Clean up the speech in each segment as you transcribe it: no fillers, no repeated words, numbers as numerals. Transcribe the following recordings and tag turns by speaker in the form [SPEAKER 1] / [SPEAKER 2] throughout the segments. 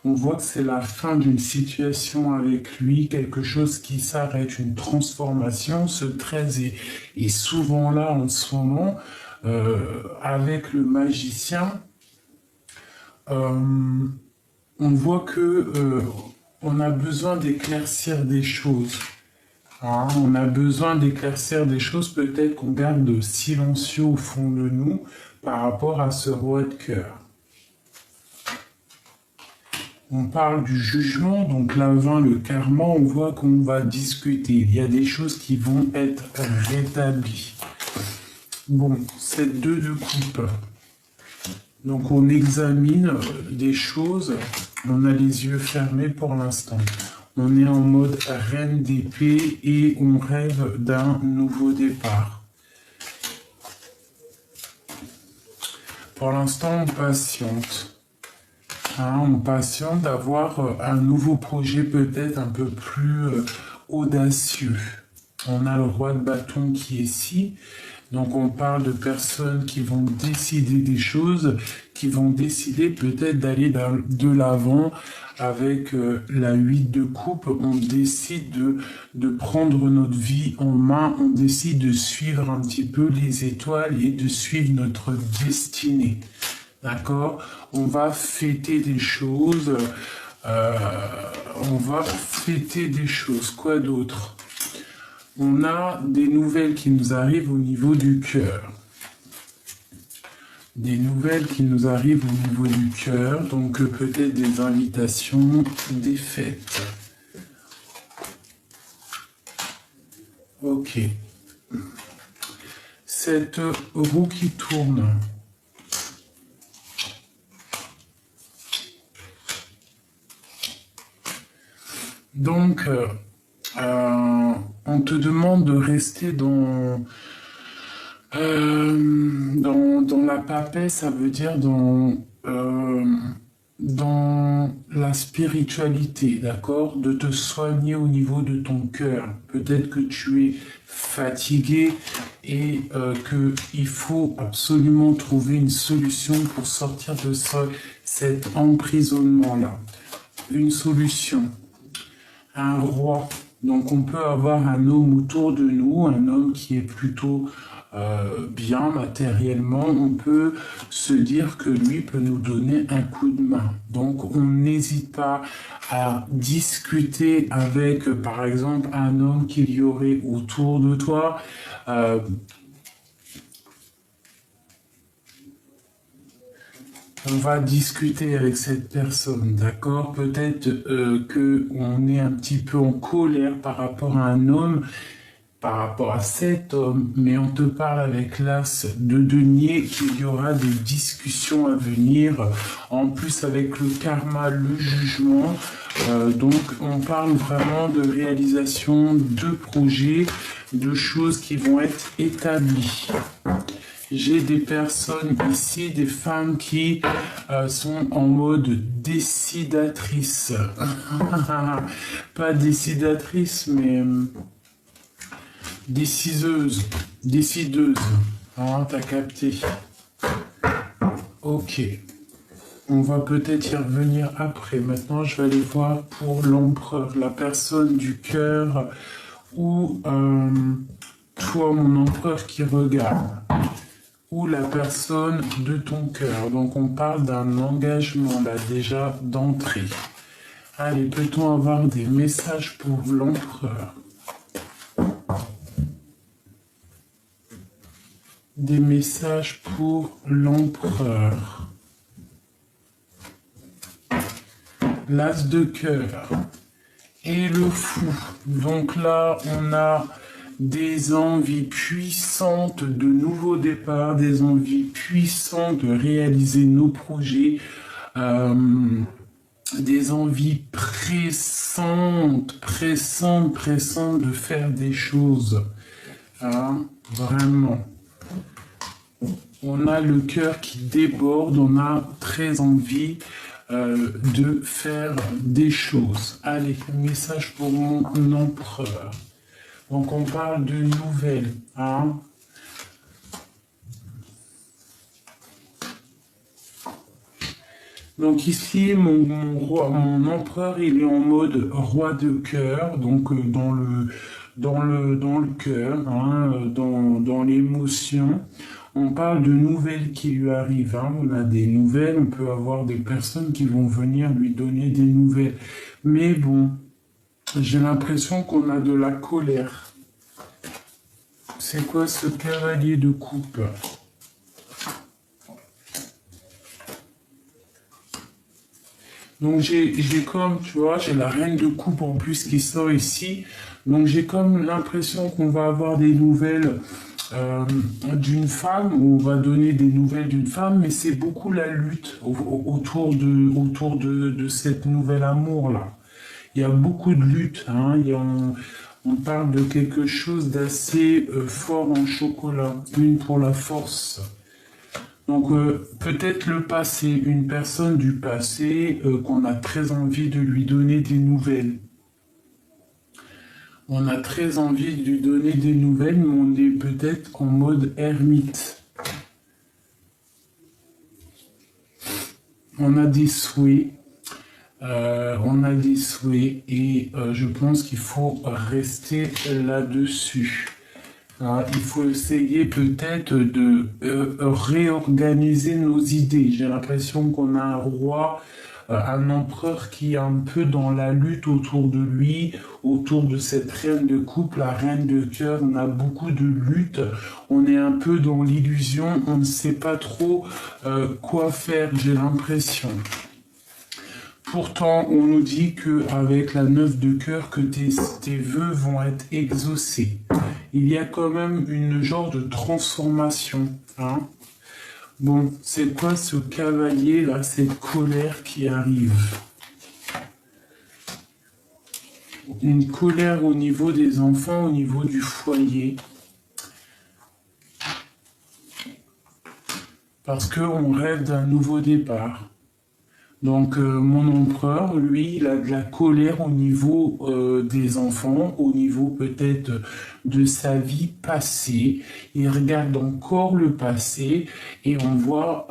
[SPEAKER 1] On voit que c'est la fin d'une situation avec lui, quelque chose qui s'arrête, une transformation. Ce 13 est souvent là en ce moment avec le magicien. On voit que on a besoin d'éclaircir des choses. Hein, on a besoin d'éclaircir des choses, peut-être qu'on garde silencieux au fond de nous par rapport à ce roi de cœur. On parle du jugement, donc là, le karma, on voit qu'on va discuter. Il y a des choses qui vont être rétablies. Bon, c'est 2 de coupe. Donc on examine des choses, on a les yeux fermés pour l'instant. On est en mode reine d'épée et on rêve d'un nouveau départ. Pour l'instant, on patiente. Hein, on patiente d'avoir un nouveau projet peut-être un peu plus audacieux. On a le roi de bâton qui est ici. Donc on parle de personnes qui vont décider des choses, qui vont décider peut-être d'aller de l'avant avec la 8 de coupe. On décide de prendre notre vie en main, on décide de suivre un petit peu les étoiles et de suivre notre destinée. D'accord? On va fêter des choses. On va fêter des choses. Quoi d'autre? On a des nouvelles qui nous arrivent au niveau du cœur. Des nouvelles qui nous arrivent au niveau du cœur, donc peut-être des invitations, des fêtes. Ok. Cette roue qui tourne. Donc, on te demande de rester dans la paix, ça veut dire dans la spiritualité, d'accord? De te soigner au niveau de ton cœur. Peut-être que tu es fatigué et qu'il faut absolument trouver une solution pour sortir de cet emprisonnement-là. Une solution. Un roi. Donc on peut avoir un homme autour de nous, un homme qui est plutôt bien matériellement. On peut se dire que lui peut nous donner un coup de main. Donc on n'hésite pas à discuter avec, par exemple, un homme qu'il y aurait autour de toi. On va discuter avec cette personne, d'accord? Peut-être qu'on est un petit peu en colère par rapport à un homme, par rapport à cet homme, mais on te parle avec l'as de denier qu'il y aura des discussions à venir, en plus avec le karma, le jugement. Donc on parle vraiment de réalisation de projets, de choses qui vont être établies. J'ai des personnes ici, des femmes qui sont en mode décidatrice. Pas décidatrice, mais décideuse. Ah, t'as capté. Ok. On va peut-être y revenir après. Maintenant, je vais aller voir pour l'empereur, la personne du cœur ou toi, mon empereur qui regarde. Ou la personne de ton cœur. Donc on parle d'un engagement là déjà d'entrée. Allez, peut-on avoir des messages pour l'empereur? Des messages pour l'empereur. L'as de cœur. Et le fou. Donc là, on a des envies puissantes de nouveaux départs, des envies puissantes de réaliser nos projets, des envies pressantes de faire des choses. Hein, vraiment. On a le cœur qui déborde, on a très envie de faire des choses. Allez, message pour mon empereur. Donc on parle de nouvelles, hein. Donc ici, mon empereur, il est en mode roi de cœur, donc dans le cœur, hein, dans l'émotion. On parle de nouvelles qui lui arrivent, hein. On a des nouvelles, on peut avoir des personnes qui vont venir lui donner des nouvelles. Mais bon, j'ai l'impression qu'on a de la colère. C'est quoi ce cavalier de coupe? Donc j'ai comme, tu vois, j'ai la reine de coupe en plus qui sort ici. Donc j'ai comme l'impression qu'on va avoir des nouvelles euh, d'une femme, ou on va donner des nouvelles d'une femme, mais c'est beaucoup la lutte autour de cette nouvelle amour-là. Il y a beaucoup de lutte, hein. On parle de quelque chose d'assez fort en chocolat, une pour la force. Donc peut-être le passé, une personne du passé qu'on a très envie de lui donner des nouvelles. On a très envie de lui donner des nouvelles, mais on est peut-être en mode ermite. On a des souhaits, et je pense qu'il faut rester là-dessus. Il faut essayer peut-être de réorganiser nos idées. J'ai l'impression qu'on a un roi, un empereur qui est un peu dans la lutte autour de lui, autour de cette reine de coupe, la reine de cœur. On a beaucoup de lutte. On est un peu dans l'illusion. On ne sait pas trop quoi faire, j'ai l'impression. Pourtant, on nous dit qu'avec la neuf de cœur, que tes vœux vont être exaucés. Il y a quand même une genre de transformation, hein. Bon, c'est quoi ce cavalier là, cette colère qui arrive? Une colère au niveau des enfants, au niveau du foyer. Parce qu'on rêve d'un nouveau départ. Donc mon empereur, lui, il a de la colère au niveau des enfants, au niveau peut-être de sa vie passée. Il regarde encore le passé et on voit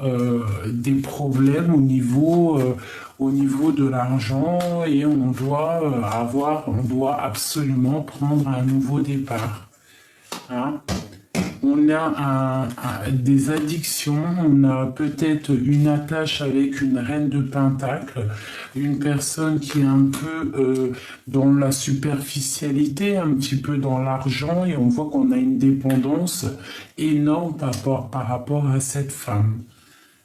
[SPEAKER 1] des problèmes au niveau de l'argent, et on doit absolument prendre un nouveau départ, hein. On a des addictions, on a peut-être une attache avec une reine de pentacle, une personne qui est un peu dans la superficialité, un petit peu dans l'argent, et on voit qu'on a une dépendance énorme par rapport à cette femme.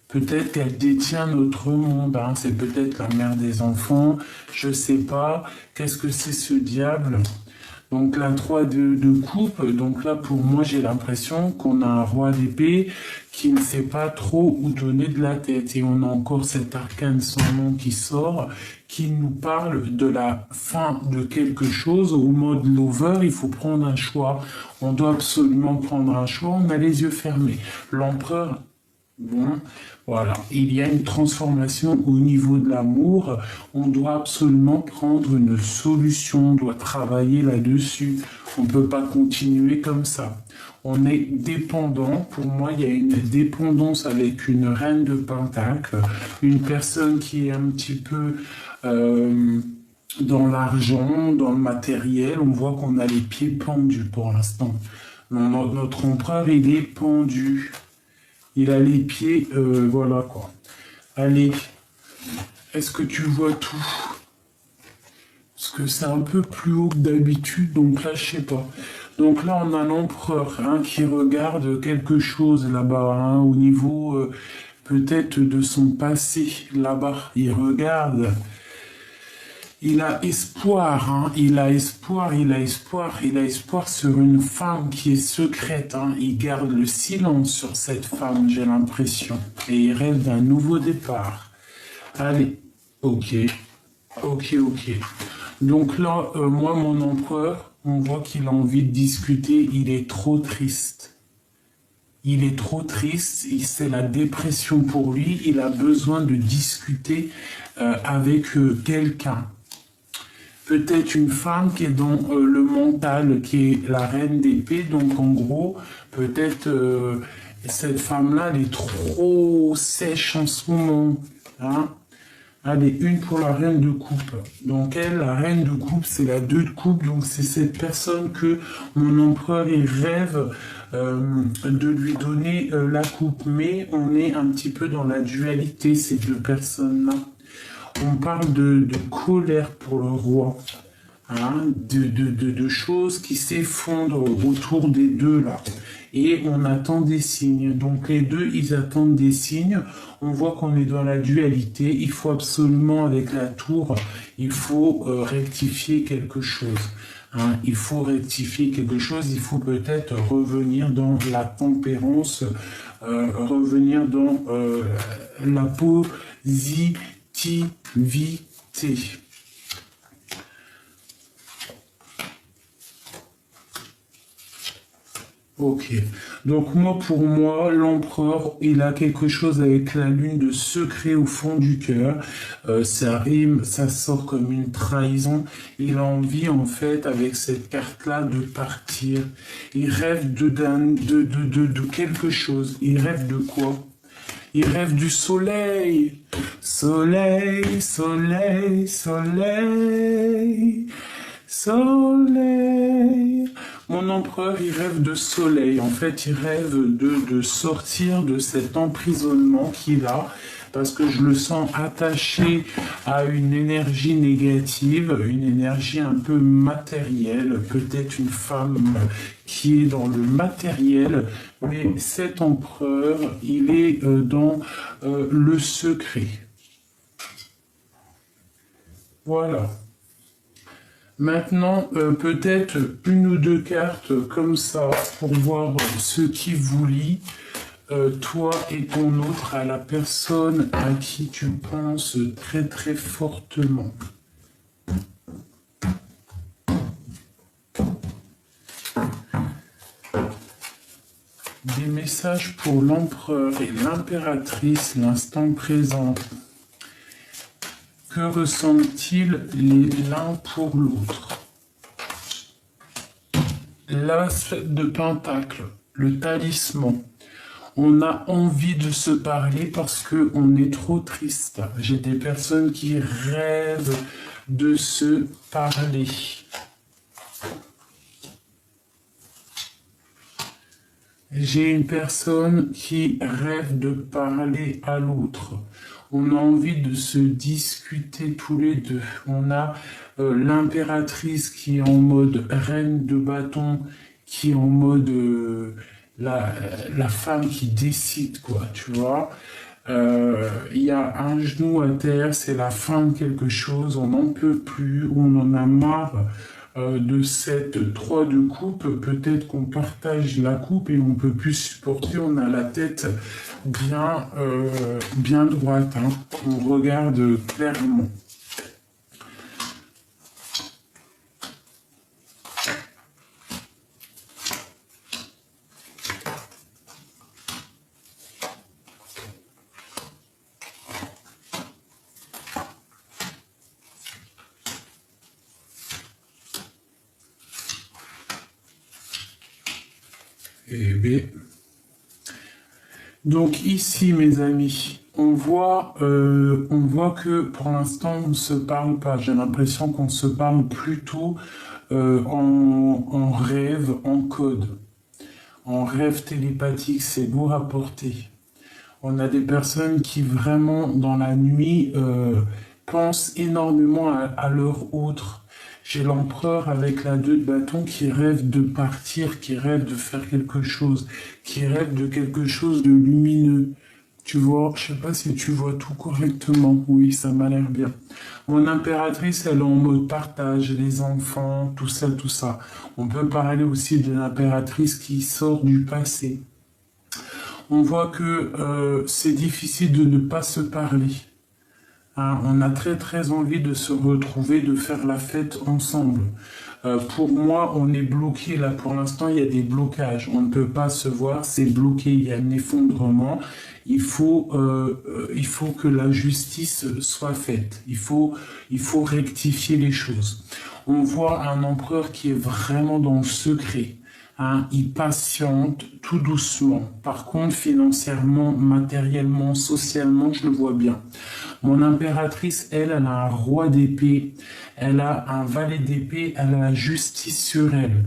[SPEAKER 1] Peut-être qu'elle détient notre monde, hein. C'est peut-être la mère des enfants, je sais pas. Qu'est-ce que c'est ce diable? Donc la 3 de coupe, donc là pour moi j'ai l'impression qu'on a un roi d'épée qui ne sait pas trop où donner de la tête. Et on a encore cet arcane sans nom qui sort, qui nous parle de la fin de quelque chose. Au mode lover, il faut prendre un choix. On doit absolument prendre un choix, on a les yeux fermés. L'empereur, bon, voilà, il y a une transformation au niveau de l'amour. On doit absolument prendre une solution, on doit travailler là-dessus. On ne peut pas continuer comme ça. On est dépendant. Pour moi, il y a une dépendance avec une reine de pentacle, une personne qui est un petit peu dans l'argent, dans le matériel. On voit qu'on a les pieds pendus pour l'instant. Notre empereur, il est pendu. Il a les pieds, voilà quoi. Allez, est-ce que tu vois tout? Parce que c'est un peu plus haut que d'habitude, donc là, je sais pas. Donc là, on a l'empereur, hein, qui regarde quelque chose là-bas, hein, au niveau peut-être de son passé, là-bas. Il regarde. Il a espoir, hein, il a espoir sur une femme qui est secrète, hein. Il garde le silence sur cette femme, j'ai l'impression. Et il rêve d'un nouveau départ. Allez, ok. Donc là, moi, mon empereur, on voit qu'il a envie de discuter, il est trop triste. Il est trop triste, c'est la dépression pour lui, il a besoin de discuter avec quelqu'un. Peut-être une femme qui est dans le mental, qui est la reine d'épée. Donc en gros, peut-être cette femme-là, elle est trop sèche en ce moment, hein. Allez, une pour la reine de coupe. Donc elle, la reine de coupe, c'est la 2 de coupe. Donc c'est cette personne que mon empereur il rêve de lui donner la coupe. Mais on est un petit peu dans la dualité, ces deux personnes-là. On parle de colère pour le roi. Hein, de choses qui s'effondrent autour des deux là. Et on attend des signes. Donc les deux, ils attendent des signes. On voit qu'on est dans la dualité. Il faut absolument, avec la tour, il faut rectifier quelque chose. Hein, il faut rectifier quelque chose. Il faut peut-être revenir dans la tempérance, revenir dans la positivité. Ok. Donc moi, pour moi, l'empereur, il a quelque chose avec la lune de secret au fond du cœur. Ça rime, ça sort comme une trahison. Il a envie, en fait, avec cette carte-là, de partir. Il rêve de quelque chose. Il rêve de quoi? Il rêve du soleil. Soleil, soleil, soleil. Soleil. Mon empereur, il rêve de soleil. En fait, il rêve de sortir de cet emprisonnement qu'il a, parce que je le sens attaché à une énergie négative, une énergie un peu matérielle, peut-être une femme qui est dans le matériel, mais cet empereur, il est dans le secret. Voilà. Maintenant, peut-être une ou deux cartes comme ça pour voir ce qui vous lie, toi et ton autre, à la personne à qui tu penses très très fortement. Des messages pour l'empereur et l'impératrice, l'instant présent. Que ressentent-ils l'un pour l'autre? L'as de pentacle, le talisman. On a envie de se parler parce qu'on est trop triste. J'ai des personnes qui rêvent de se parler. J'ai une personne qui rêve de parler à l'autre. On a envie de se discuter tous les deux. On a l'impératrice qui est en mode reine de bâton, qui est en mode la femme qui décide, quoi, tu vois. Il y a un genou à terre, c'est la fin de quelque chose, on n'en peut plus, on en a marre de cette 3 de coupe. Peut-être qu'on partage la coupe et on peut plus supporter, on a la tête bien droite, hein. On regarde clairement. Eh bien. Donc ici, mes amis, on voit que pour l'instant, on ne se parle pas. J'ai l'impression qu'on se parle plutôt en rêve, en code. En rêve télépathique, c'est lourd à porter. On a des personnes qui vraiment, dans la nuit, pensent énormément à leur autre. J'ai l'empereur avec la 2 de bâton qui rêve de partir, qui rêve de faire quelque chose, qui rêve de quelque chose de lumineux. Tu vois, je sais pas si tu vois tout correctement. Oui, ça m'a l'air bien. Mon impératrice, elle est en mode partage, les enfants, tout ça, tout ça. On peut parler aussi de l'impératrice qui sort du passé. On voit que c'est difficile de ne pas se parler. Hein, on a très très envie de se retrouver, de faire la fête ensemble. Pour moi, on est bloqué là. Pour l'instant, il y a des blocages. On ne peut pas se voir, c'est bloqué. Il y a un effondrement. Il faut que la justice soit faite. Il faut rectifier les choses. On voit un empereur qui est vraiment dans le secret. Hein, il patiente tout doucement. Par contre, financièrement, matériellement, socialement, je le vois bien. Mon impératrice, elle a un roi d'épée, elle a un valet d'épée, elle a la justice sur elle.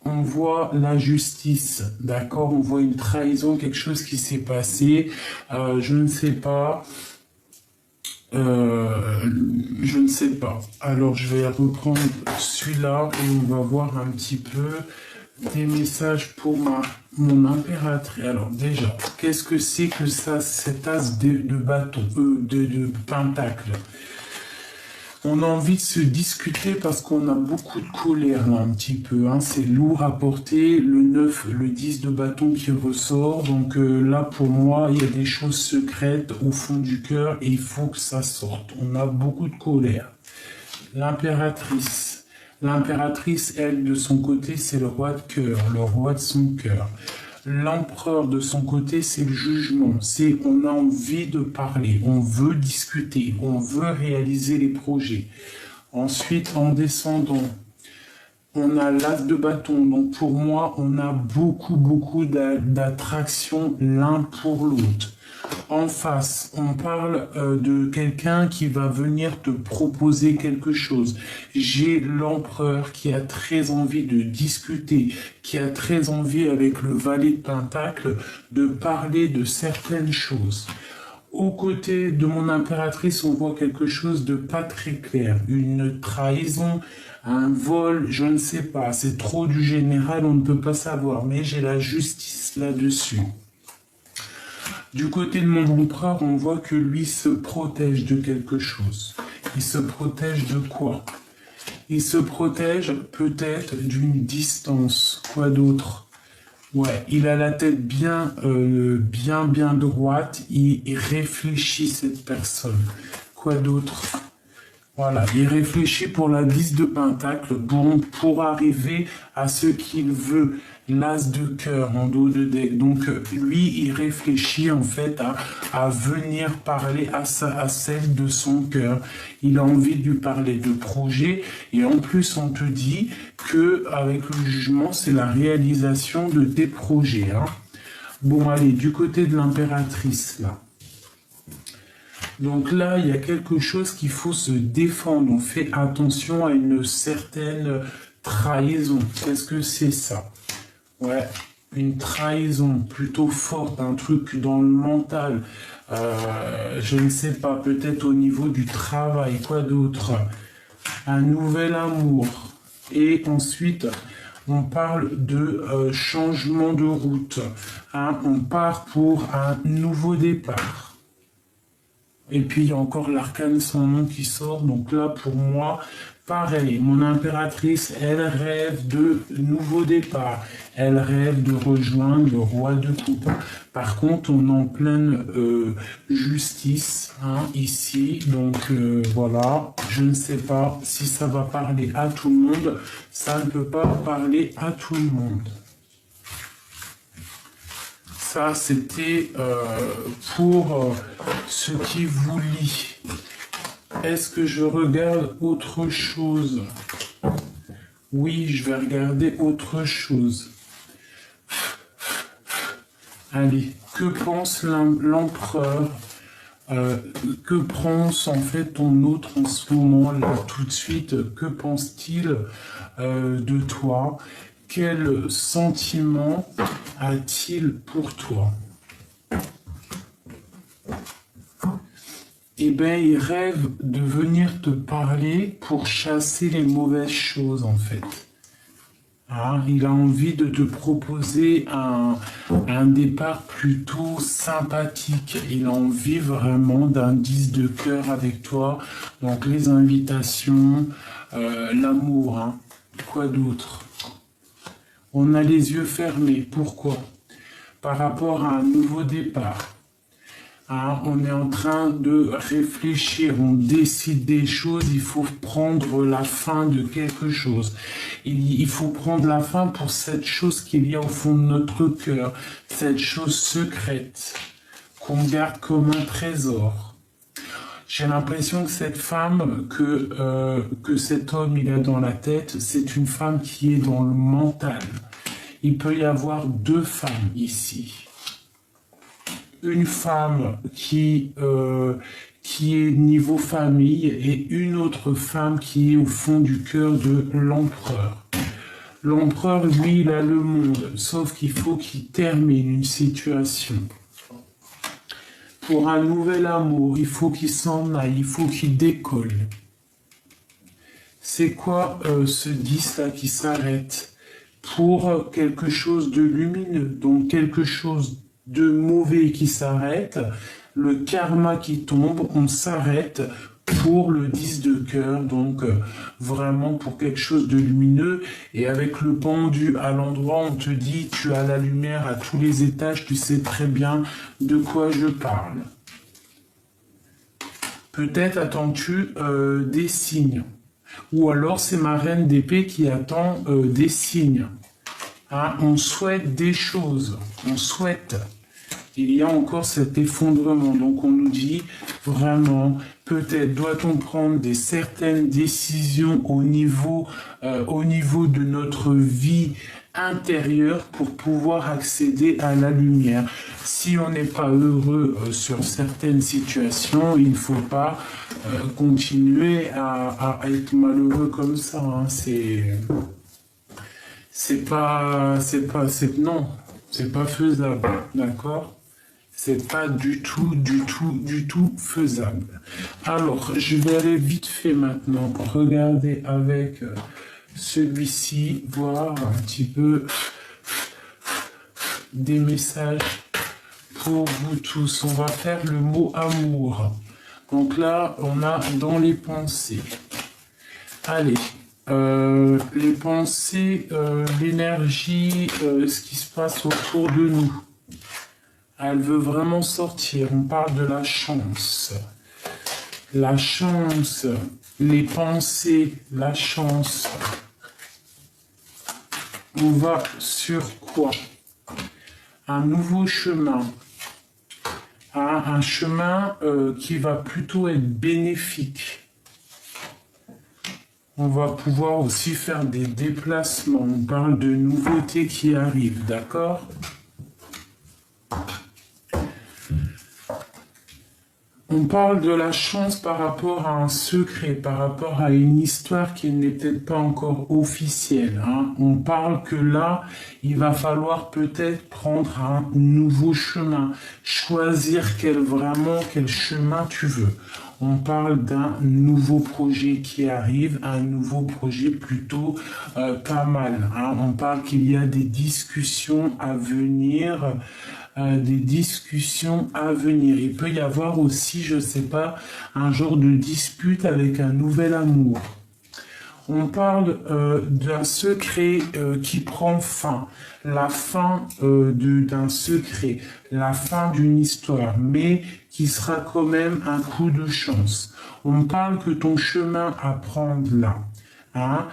[SPEAKER 1] On voit la justice, d'accord? On voit une trahison, quelque chose qui s'est passé. Je ne sais pas. Je ne sais pas. Alors, je vais reprendre celui-là et on va voir un petit peu des messages pour mon impératrice. Alors, déjà, qu'est-ce que c'est que ça, cet as de bâton, de pentacle? On a envie de se discuter parce qu'on a beaucoup de colère là un petit peu. Hein. C'est lourd à porter. Le 9, le 10 de bâton qui ressort. Donc là pour moi, il y a des choses secrètes au fond du cœur et il faut que ça sorte. On a beaucoup de colère. L'impératrice. L'impératrice, elle, de son côté, c'est le roi de cœur, le roi de son cœur. L'empereur de son côté, c'est le jugement. C'est on a envie de parler, on veut discuter, on veut réaliser les projets. Ensuite, en descendant, on a l'as de bâton. Donc pour moi, on a beaucoup d'attraction l'un pour l'autre. En face, on parle de quelqu'un qui va venir te proposer quelque chose. J'ai l'empereur qui a très envie de discuter, qui a très envie avec le valet de pentacle de parler de certaines choses. Aux côtés de mon impératrice, on voit quelque chose de pas très clair. Une trahison, un vol, je ne sais pas. C'est trop du général, on ne peut pas savoir. Mais j'ai la justice là-dessus. Du côté de mon empereur, on voit que lui se protège de quelque chose. Il se protège de quoi? Il se protège peut-être d'une distance. Quoi d'autre? Ouais, il a la tête bien droite. Il réfléchit, cette personne. Quoi d'autre? Voilà, il réfléchit pour la 10 de pentacle, bon, pour arriver à ce qu'il veut, l'as de cœur en dos de deck. Donc lui, il réfléchit en fait à venir parler à celle de son cœur. Il a envie de lui parler de projet et en plus on te dit que avec le jugement, c'est la réalisation de tes projets. Hein. Bon, allez, du côté de l'impératrice là. Donc là, il y a quelque chose qu'il faut se défendre. On fait attention à une certaine trahison. Qu'est-ce que c'est ça? Ouais, une trahison plutôt forte, un truc dans le mental. Je ne sais pas, peut-être au niveau du travail, quoi d'autre? Un nouvel amour. Et ensuite, on parle de changement de route. Hein, on part pour un nouveau départ. Et puis il y a encore l'arcane son nom qui sort. Donc là pour moi, pareil, mon impératrice, elle rêve de nouveaux départs. Elle rêve de rejoindre le roi de coupe. Par contre, on est en pleine justice hein, ici. Donc voilà, je ne sais pas si ça va parler à tout le monde. Ça ne peut pas parler à tout le monde. Ça, c'était pour ce qui vous lie. Est-ce que je regarde autre chose? Oui, je vais regarder autre chose. Allez, que pense l'empereur? Que pense en fait ton autre en ce moment là tout de suite? Que pense-t-il de toi? Quel sentiment a-t-il pour toi? Eh bien, il rêve de venir te parler pour chasser les mauvaises choses, en fait. Ah, il a envie de te proposer un départ plutôt sympathique. Il a envie vraiment d'un 10 de cœur avec toi. Donc, les invitations, l'amour, hein. Quoi d'autre? On a les yeux fermés. Pourquoi? Par rapport à un nouveau départ. Hein, on est en train de réfléchir, on décide des choses, il faut prendre la fin de quelque chose. Il faut prendre la fin pour cette chose qu'il y a au fond de notre cœur, cette chose secrète qu'on garde comme un trésor. J'ai l'impression que cette femme, que cet homme il a dans la tête, c'est une femme qui est dans le mental. il peut y avoir deux femmes ici. Une femme qui est niveau famille et une autre femme qui est au fond du cœur de l'empereur. L'empereur, lui, il a le monde, sauf qu'il faut qu'il termine une situation. Pour un nouvel amour, il faut qu'il s'en aille, il faut qu'il décolle. C'est quoi ce 10-là qui s'arrête? Pour quelque chose de lumineux, donc quelque chose de mauvais qui s'arrête, le karma qui tombe, on s'arrête pour le 10 de cœur, donc vraiment pour quelque chose de lumineux, et avec le pendu à l'endroit, on te dit, tu as la lumière à tous les étages, tu sais très bien de quoi je parle. Peut-être attends-tu des signes, ou alors c'est ma reine d'épée qui attend des signes. Hein, on souhaite des choses, on souhaite. Il y a encore cet effondrement. Donc on nous dit vraiment, peut-être doit-on prendre certaines décisions au niveau de notre vie intérieure pour pouvoir accéder à la lumière. Si on n'est pas heureux sur certaines situations, il ne faut pas continuer à être malheureux comme ça. Hein. Non, c'est pas faisable, d'accord? C'est pas du tout faisable. Alors, je vais aller vite fait maintenant regarder avec celui-ci, voir un petit peu des messages pour vous tous. On va faire le mot amour. Donc là, on a dans les pensées. Allez. Les pensées, l'énergie, ce qui se passe autour de nous. Elle veut vraiment sortir. On parle de la chance. La chance, les pensées, la chance. On va sur quoi? Un nouveau chemin. Un chemin qui va plutôt être bénéfique. On va pouvoir aussi faire des déplacements. On parle de nouveautés qui arrivent, d'accord? On parle de la chance par rapport à un secret, par rapport à une histoire qui n'est peut-être pas encore officielle. Hein. On parle que là, il va falloir peut-être prendre un nouveau chemin, choisir quel chemin tu veux. On parle d'un nouveau projet qui arrive, un nouveau projet plutôt pas mal. Hein. On parle qu'il y a des discussions à venir. Il peut y avoir aussi, je sais pas, un genre de dispute avec un nouvel amour. On parle d'un secret qui prend fin, la fin d'un secret, la fin d'une histoire, mais qui sera quand même un coup de chance. On parle que ton chemin à prendre là, hein,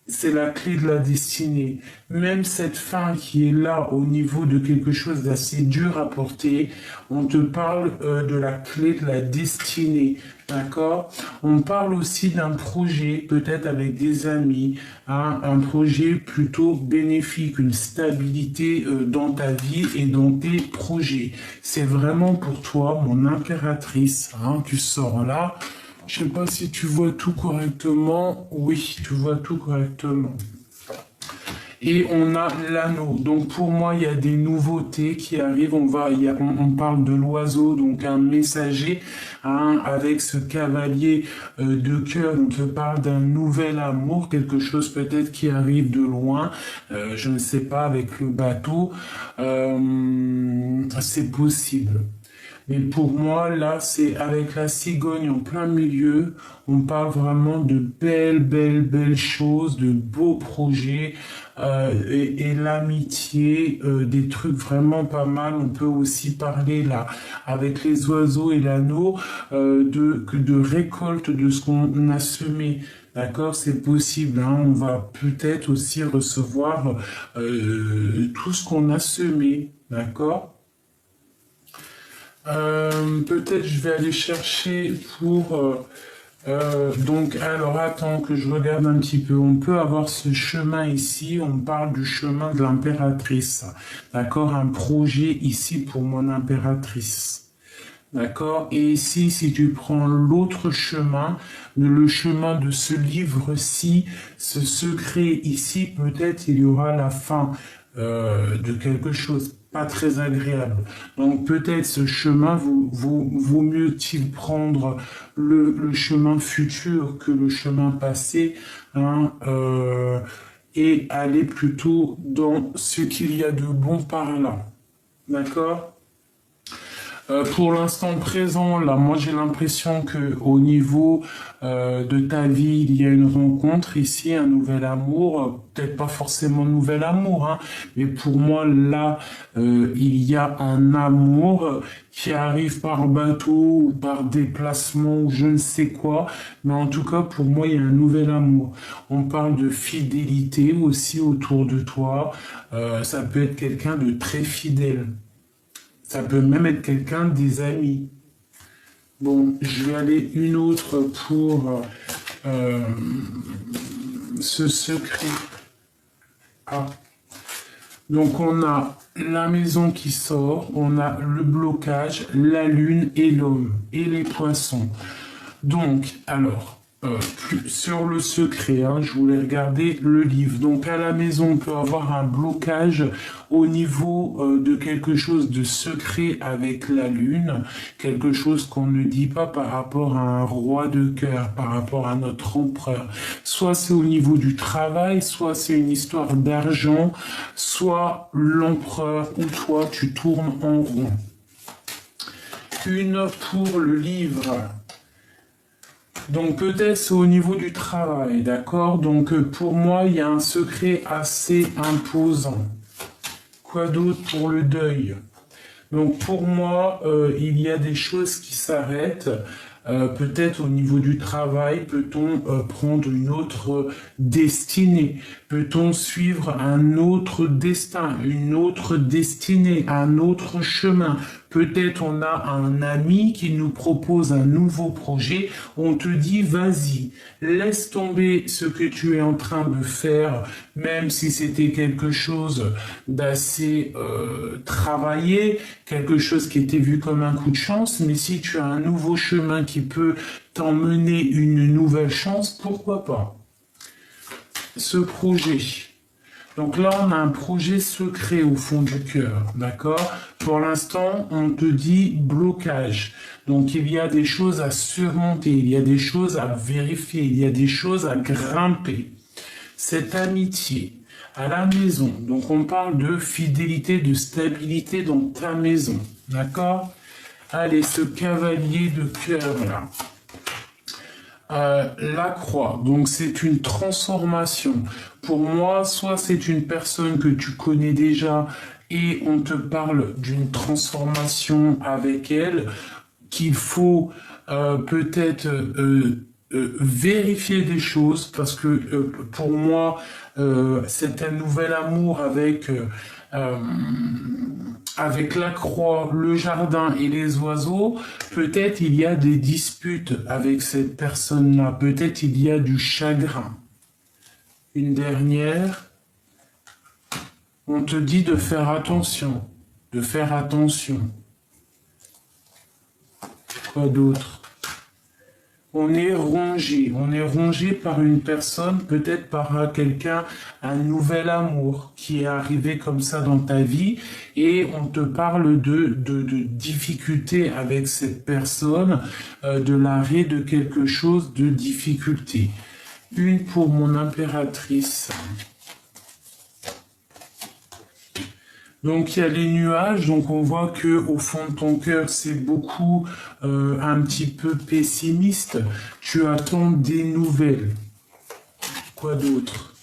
[SPEAKER 1] c'est la clé de la destinée. Même cette fin qui est là au niveau de quelque chose d'assez dur à porter, on te parle de la clé de la destinée. D'accord? On parle aussi d'un projet, peut-être avec des amis, hein, un projet plutôt bénéfique, une stabilité dans ta vie et dans tes projets. C'est vraiment pour toi, mon impératrice. Hein, tu sors là. Je sais pas si tu vois tout correctement. Oui, tu vois tout correctement. Et on a l'anneau. Donc pour moi, il y a des nouveautés qui arrivent. On parle de l'oiseau, donc un messager, hein, avec ce cavalier de cœur. On te parle d'un nouvel amour, quelque chose peut-être qui arrive de loin. Je ne sais pas, avec le bateau. C'est possible. Mais pour moi, là, c'est avec la cigogne en plein milieu. On parle vraiment de belles choses, de beaux projets et l'amitié, des trucs vraiment pas mal. On peut aussi parler là, avec les oiseaux et l'anneau, de récolte de ce qu'on a semé. D'accord, c'est possible. Hein, on va peut-être aussi recevoir tout ce qu'on a semé. D'accord. Peut-être je vais aller chercher pour Donc, alors, attends que je regarde un petit peu. On peut avoir ce chemin ici. On parle du chemin de l'impératrice. D'accord? Un projet ici pour mon impératrice. D'accord? Et ici, si tu prends l'autre chemin, le chemin de ce livre-ci, ce secret ici, peut-être il y aura la fin de quelque chose pas très agréable. Donc peut-être ce chemin, vaut mieux-il prendre le chemin futur que le chemin passé, hein, et aller plutôt dans ce qu'il y a de bon par là. D'accord? Pour l'instant présent, là, moi j'ai l'impression que au niveau de ta vie, il y a une rencontre ici, un nouvel amour, peut-être pas forcément nouvel amour, hein, mais pour moi là, il y a un amour qui arrive par bateau ou par déplacement ou je ne sais quoi, mais en tout cas pour moi il y a un nouvel amour. On parle de fidélité aussi autour de toi, ça peut être quelqu'un de très fidèle. Ça peut même être quelqu'un des amis. Bon, je vais aller une autre pour ce secret. Ah. Donc on a la maison qui sort, on a le blocage, la lune et l'homme et les poissons. Donc, alors, sur le secret, hein, je voulais regarder le livre. Donc, à la maison, on peut avoir un blocage au niveau de quelque chose de secret avec la lune, quelque chose qu'on ne dit pas par rapport à un roi de cœur, par rapport à notre empereur. Soit c'est au niveau du travail, soit c'est une histoire d'argent, soit l'empereur ou toi, tu tournes en rond. Une pour le livre. Donc peut-être c'est au niveau du travail, d'accord? Donc pour moi, il y a un secret assez imposant. Quoi d'autre pour le deuil? Donc pour moi, il y a des choses qui s'arrêtent. Peut-être au niveau du travail, peut-on prendre une autre destinée? Peut-on suivre un autre destin, une autre destinée, un autre chemin? Peut-être on a un ami qui nous propose un nouveau projet. On te dit, vas-y, laisse tomber ce que tu es en train de faire, même si c'était quelque chose d'assez travaillé, quelque chose qui était vu comme un coup de chance. Mais si tu as un nouveau chemin qui peut t'emmener une nouvelle chance, pourquoi pas? Ce projet. Donc là, on a un projet secret au fond du cœur, d'accord? Pour l'instant, on te dit blocage. Donc il y a des choses à surmonter, il y a des choses à vérifier, il y a des choses à grimper. Cette amitié à la maison, donc on parle de fidélité, de stabilité dans ta maison, d'accord? Allez, ce cavalier de cœur là. La croix, donc c'est une transformation. Pour moi, soit c'est une personne que tu connais déjà et on te parle d'une transformation avec elle, qu'il faut peut-être vérifier des choses, parce que pour moi, c'est un nouvel amour avec la croix, le jardin et les oiseaux. Peut-être il y a des disputes avec cette personne-là, peut-être il y a du chagrin. Une dernière, on te dit de faire attention, de faire attention. Quoi d'autre? On est rongé par une personne, peut-être par quelqu'un, un nouvel amour qui est arrivé comme ça dans ta vie et on te parle de difficultés avec cette personne, de l'arrêt de quelque chose de difficulté. Une pour mon impératrice. Donc il y a les nuages, donc on voit que au fond de ton cœur c'est beaucoup un petit peu pessimiste. Tu attends des nouvelles. Quoi d'autre?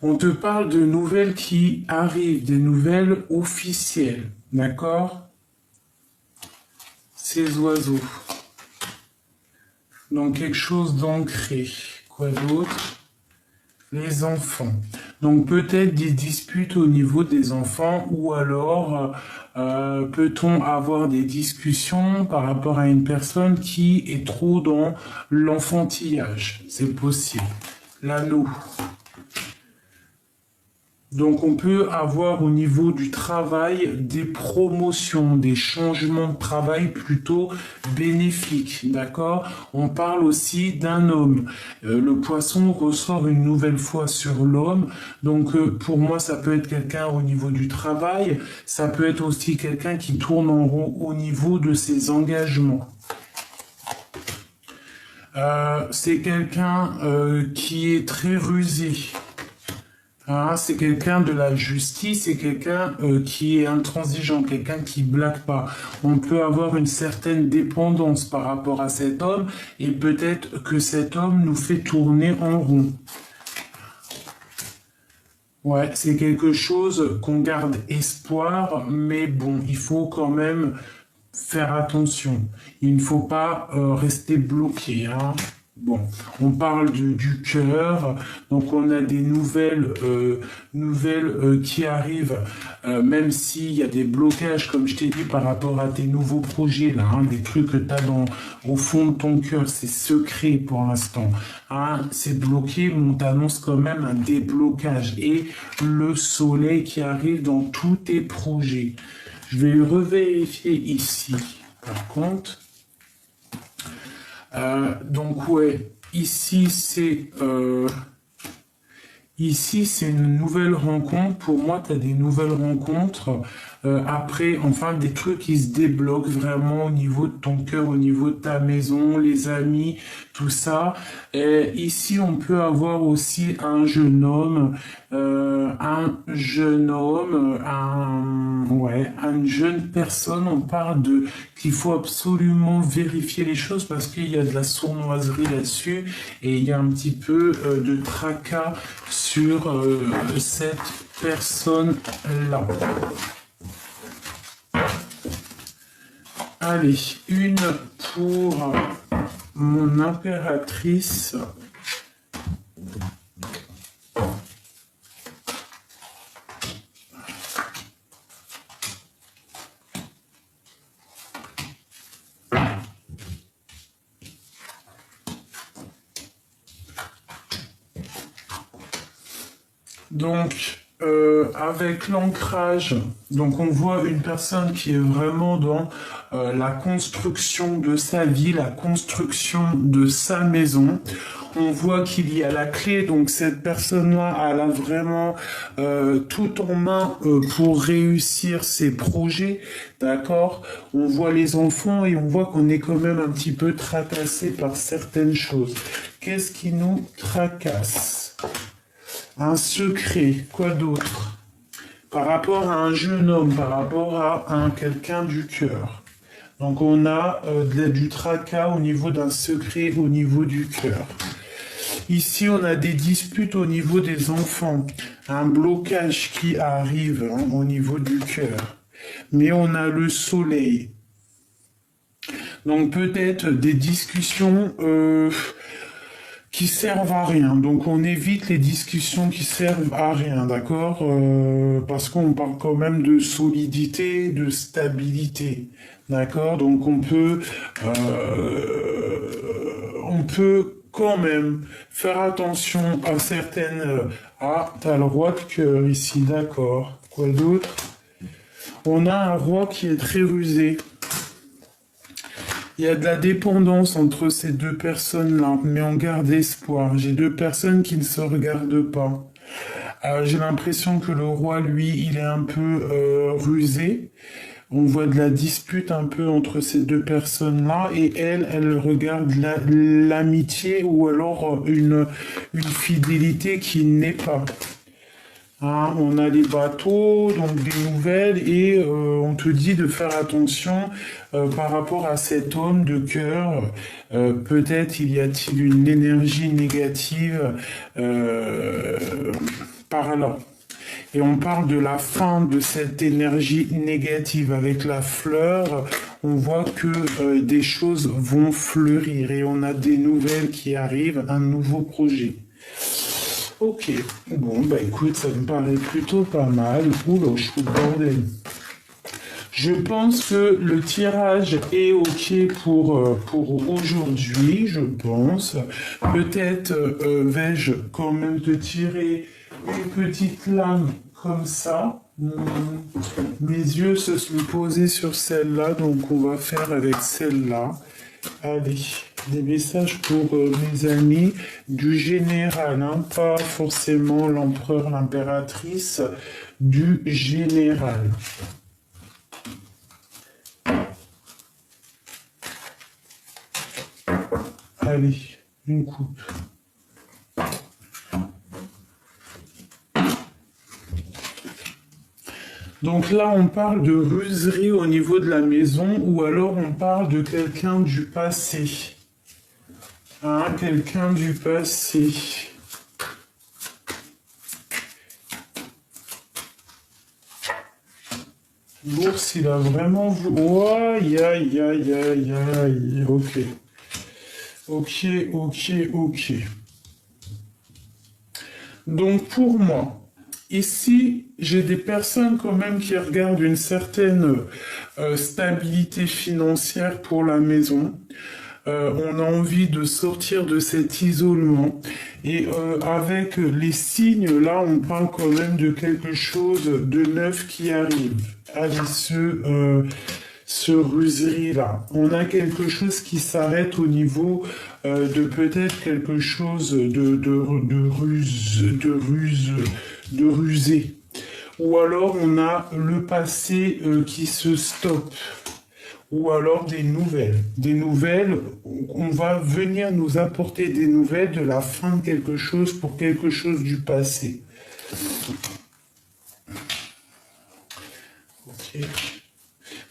[SPEAKER 1] On te parle de nouvelles qui arrivent, des nouvelles officielles, d'accord? Ces oiseaux. Donc quelque chose d'ancré. Quoi d'autre? Les enfants. Donc peut-être des disputes au niveau des enfants ou alors peut-on avoir des discussions par rapport à une personne qui est trop dans l'enfantillage. C'est possible. L'anneau. Donc on peut avoir au niveau du travail des promotions, des changements de travail plutôt bénéfiques, d'accord? On parle aussi d'un homme. Le poisson ressort une nouvelle fois sur l'homme. Donc pour moi ça peut être quelqu'un au niveau du travail, ça peut être aussi quelqu'un qui tourne en rond au niveau de ses engagements. C'est quelqu'un qui est très rusé. Ah, c'est quelqu'un de la justice, c'est quelqu'un qui est intransigeant, quelqu'un qui blague pas. On peut avoir une certaine dépendance par rapport à cet homme et peut-être que cet homme nous fait tourner en rond. Ouais, c'est quelque chose qu'on garde espoir, mais bon, il faut quand même faire attention. Il ne faut pas rester bloqué, hein. Bon, on parle du cœur, donc on a des nouvelles qui arrivent, même s'il y a des blocages, comme je t'ai dit, par rapport à tes nouveaux projets, là, hein, des trucs que tu as au fond de ton cœur, c'est secret pour l'instant. Hein, c'est bloqué, mais on t'annonce quand même un déblocage et le soleil qui arrive dans tous tes projets. Je vais revérifier ici, par contre. Donc ouais, ici c'est une nouvelle rencontre. Pour moi, tu as des nouvelles rencontres. Après, enfin, des trucs qui se débloquent vraiment au niveau de ton cœur, au niveau de ta maison, les amis, tout ça. Et ici, on peut avoir aussi un jeune homme, une jeune personne. On parle de qu'il faut absolument vérifier les choses parce qu'il y a de la sournoiserie là-dessus et il y a un petit peu de tracas sur cette personne-là. Allez, une pour mon impératrice. Donc, avec l'ancrage, donc on voit une personne qui est vraiment dans la construction de sa vie, la construction de sa maison. On voit qu'il y a la clé, donc cette personne-là, elle a vraiment tout en main pour réussir ses projets, d'accord? On voit les enfants et on voit qu'on est quand même un petit peu tracassé par certaines choses. Qu'est-ce qui nous tracasse? Un secret, quoi d'autre? Par rapport à un jeune homme, par rapport à quelqu'un du cœur. Donc on a du tracas au niveau d'un secret au niveau du cœur. Ici on a des disputes au niveau des enfants, un blocage qui arrive au niveau du cœur. Mais on a le soleil. Donc peut-être des discussions qui servent à rien. Donc on évite les discussions qui servent à rien, d'accord? Parce qu'on parle quand même de solidité, de stabilité, d'accord? Donc on peut quand même faire attention à certaines... Ah, t'as le roi de cœur ici, d'accord. Quoi d'autre? On a un roi qui est très rusé. Il y a de la dépendance entre ces deux personnes-là, mais on garde espoir. J'ai deux personnes qui ne se regardent pas. J'ai l'impression que le roi, lui, il est un peu rusé. On voit de la dispute un peu entre ces deux personnes-là, et elle regarde l'amitié ou alors une fidélité qui n'est pas. Hein, on a les bateaux, donc des nouvelles, et on te dit de faire attention par rapport à cet homme de cœur. Peut-être y a-t-il une énergie négative par là. Et on parle de la fin de cette énergie négative. Avec la fleur, on voit que des choses vont fleurir et on a des nouvelles qui arrivent, un nouveau projet. Ok, bon, bah écoute, ça me paraît plutôt pas mal. Oula, je suis le bordel. Je pense que le tirage est ok pour aujourd'hui, je pense. Peut-être vais-je quand même te tirer une petite lame comme ça. Mes yeux se sont posés sur celle-là, donc on va faire avec celle-là. Allez, des messages pour mes amis du général, hein, pas forcément l'empereur, l'impératrice, du général. Allez, une coupe. Donc là, on parle de ruserie au niveau de la maison ou alors on parle de quelqu'un du passé. Hein, quelqu'un du passé. L'ours, il a vraiment vu. Oh, aïe, aïe, aïe, aïe, aïe. Ok. Ok, ok, ok. Donc pour moi, ici, j'ai des personnes quand même qui regardent une certaine stabilité financière pour la maison. On a envie de sortir de cet isolement. Et avec les signes, là, on parle quand même de quelque chose de neuf qui arrive. Allez, ce ruserie-là. On a quelque chose qui s'arrête au niveau de peut-être quelque chose de rusé. Ou alors on a le passé qui se stoppe. Ou alors des nouvelles. Des nouvelles, on va venir nous apporter des nouvelles de la fin de quelque chose pour quelque chose du passé. Ok.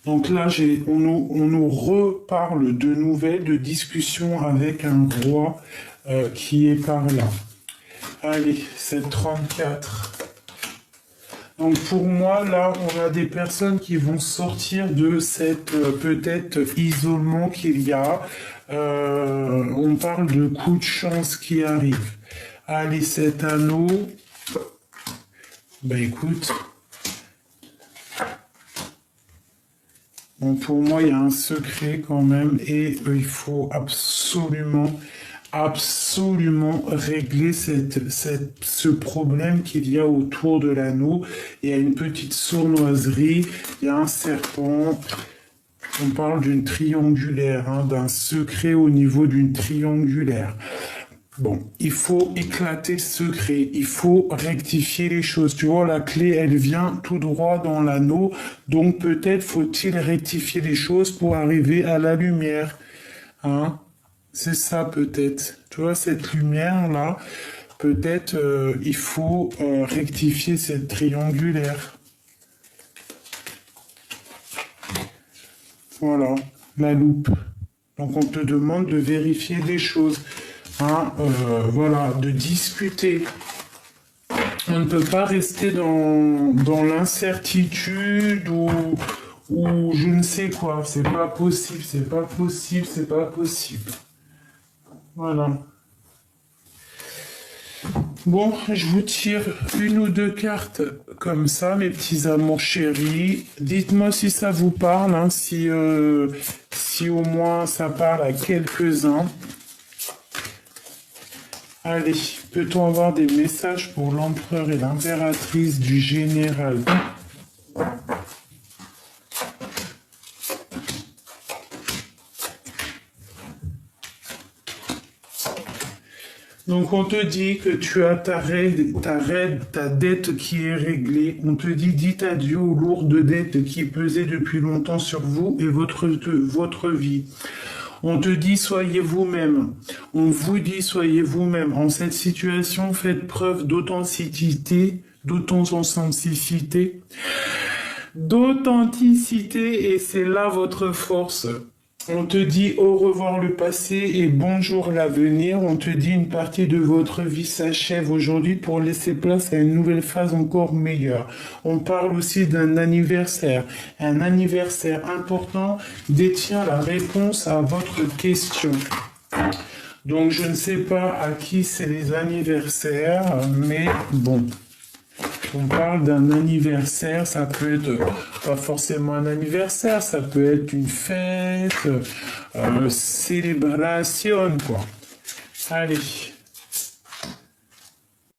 [SPEAKER 1] Donc là, on nous reparle de nouvelles, de discussions avec un roi qui est par là. Allez, c'est 34. Donc pour moi, là, on a des personnes qui vont sortir de cette peut-être isolement qu'il y a. On parle de coups de chance qui arrivent. Allez, cet anneau. Ben écoute. Bon, pour moi, il y a un secret quand même et il faut absolument régler ce problème qu'il y a autour de l'anneau. Il y a une petite sournoiserie, il y a un serpent. On parle d'une triangulaire, hein, d'un secret au niveau d'une triangulaire. Bon, il faut éclater le secret, il faut rectifier les choses. Tu vois, la clé, elle vient tout droit dans l'anneau, donc peut-être faut-il rectifier les choses pour arriver à la lumière. Hein? C'est ça peut-être. Tu vois, cette lumière-là, peut-être il faut rectifier cette triangulaire. Voilà, la loupe. Donc on te demande de vérifier des choses. Hein, voilà, de discuter. On ne peut pas rester dans l'incertitude ou je ne sais quoi. C'est pas possible, c'est pas possible, c'est pas possible. Voilà. Bon, je vous tire une ou deux cartes comme ça, mes petits amours chéris. Dites-moi si ça vous parle, hein, si au moins ça parle à quelques-uns. Allez, peut-on avoir des messages pour l'empereur et l'impératrice du général? Donc on te dit que tu as ta dette qui est réglée. On te dit dites adieu aux lourdes dettes qui pesaient depuis longtemps sur vous et votre vie. On te dit soyez vous-même. On vous dit soyez vous-même. En cette situation, faites preuve d'authenticité, et c'est là votre force. On te dit au revoir le passé et bonjour l'avenir. On te dit une partie de votre vie s'achève aujourd'hui pour laisser place à une nouvelle phase encore meilleure. On parle aussi d'un anniversaire. Un anniversaire important détient la réponse à votre question. Donc, je ne sais pas à qui c'est les anniversaires, mais bon. On parle d'un anniversaire, ça peut être pas forcément un anniversaire, ça peut être une fête, célébration, quoi. Allez.